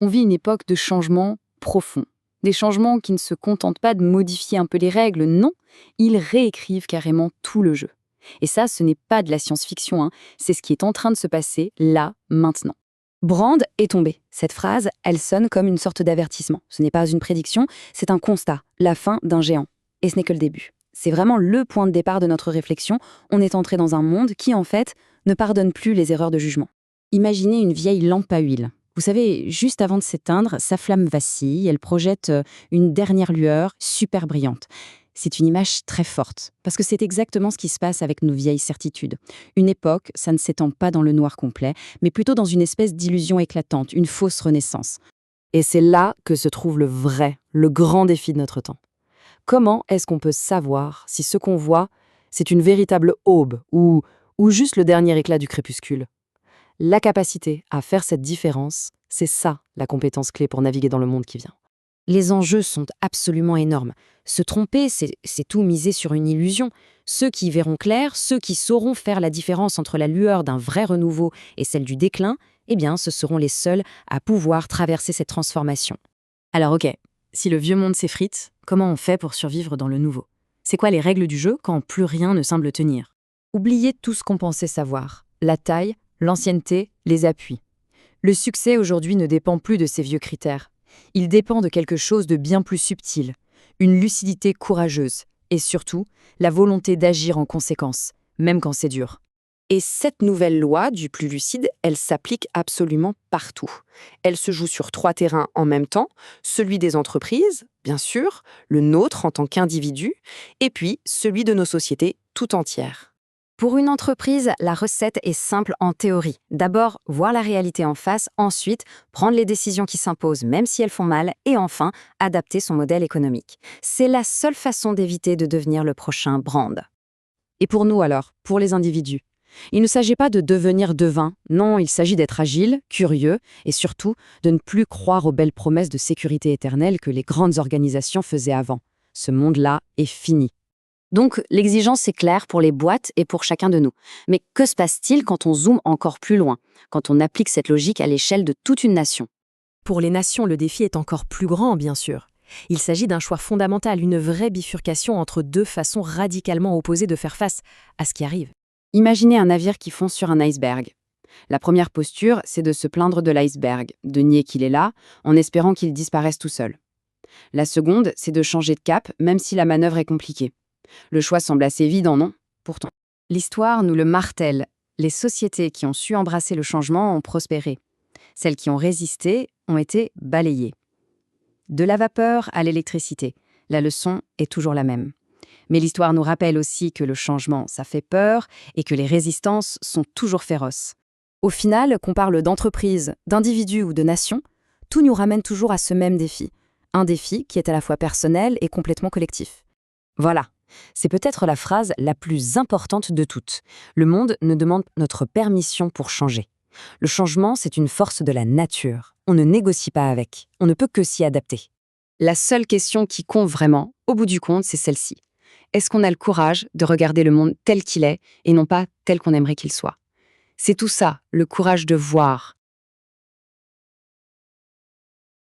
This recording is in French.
On vit une époque de changements profonds. Des changements qui ne se contentent pas de modifier un peu les règles, non, ils réécrivent carrément tout le jeu. Et ça, ce n'est pas de la science-fiction, hein. C'est ce qui est en train de se passer là, maintenant. Brand est tombé. Cette phrase, elle sonne comme une sorte d'avertissement. Ce n'est pas une prédiction, c'est un constat, la fin d'un géant. Et ce n'est que le début. C'est vraiment le point de départ de notre réflexion. On est entré dans un monde qui, en fait, ne pardonne plus les erreurs de jugement. Imaginez une vieille lampe à huile. Vous savez, juste avant de s'éteindre, sa flamme vacille, elle projette une dernière lueur super brillante. C'est une image très forte, parce que c'est exactement ce qui se passe avec nos vieilles certitudes. Une époque, ça ne s'étend pas dans le noir complet, mais plutôt dans une espèce d'illusion éclatante, une fausse renaissance. Et c'est là que se trouve le grand défi de notre temps. Comment est-ce qu'on peut savoir si ce qu'on voit, c'est une véritable aube ou juste le dernier éclat du crépuscule? La capacité à faire cette différence, c'est ça la compétence clé pour naviguer dans le monde qui vient. Les enjeux sont absolument énormes. Se tromper, c'est tout miser sur une illusion. Ceux qui y verront clair, ceux qui sauront faire la différence entre la lueur d'un vrai renouveau et celle du déclin, eh bien, ce seront les seuls à pouvoir traverser cette transformation. Alors ok, si le vieux monde s'effrite, comment on fait pour survivre dans le nouveau? C'est quoi les règles du jeu quand plus rien ne semble tenir? Oubliez tout ce qu'on pensait savoir. La taille, l'ancienneté, les appuis. Le succès aujourd'hui ne dépend plus de ces vieux critères. Il dépend de quelque chose de bien plus subtil, une lucidité courageuse et surtout la volonté d'agir en conséquence, même quand c'est dur. Et cette nouvelle loi du plus lucide, elle s'applique absolument partout. Elle se joue sur 3 terrains en même temps, celui des entreprises, bien sûr, le nôtre en tant qu'individu, et puis celui de nos sociétés tout entières. Pour une entreprise, la recette est simple en théorie. D'abord, voir la réalité en face, ensuite, prendre les décisions qui s'imposent, même si elles font mal, et enfin, adapter son modèle économique. C'est la seule façon d'éviter de devenir le prochain brand. Et pour nous alors, pour les individus? Il ne s'agit pas de devenir devin, non, il s'agit d'être agile, curieux, et surtout de ne plus croire aux belles promesses de sécurité éternelle que les grandes organisations faisaient avant. Ce monde-là est fini. Donc, l'exigence est claire pour les boîtes et pour chacun de nous. Mais que se passe-t-il quand on zoome encore plus loin, quand on applique cette logique à l'échelle de toute une nation? Pour les nations, le défi est encore plus grand, bien sûr. Il s'agit d'un choix fondamental, une vraie bifurcation entre 2 façons radicalement opposées de faire face à ce qui arrive. Imaginez un navire qui fonce sur un iceberg. La première posture, c'est de se plaindre de l'iceberg, de nier qu'il est là, en espérant qu'il disparaisse tout seul. La seconde, c'est de changer de cap, même si la manœuvre est compliquée. Le choix semble assez évident, non? Pourtant, l'histoire nous le martèle. Les sociétés qui ont su embrasser le changement ont prospéré. Celles qui ont résisté ont été balayées. De la vapeur à l'électricité, la leçon est toujours la même. Mais l'histoire nous rappelle aussi que le changement, ça fait peur et que les résistances sont toujours féroces. Au final, qu'on parle d'entreprise, d'individu ou de nation, tout nous ramène toujours à ce même défi. Un défi qui est à la fois personnel et complètement collectif. Voilà. C'est peut-être la phrase la plus importante de toutes. Le monde ne demande notre permission pour changer. Le changement, c'est une force de la nature. On ne négocie pas avec. On ne peut que s'y adapter. La seule question qui compte vraiment, au bout du compte, c'est celle-ci. Est-ce qu'on a le courage de regarder le monde tel qu'il est et non pas tel qu'on aimerait qu'il soit? C'est tout ça, le courage de voir,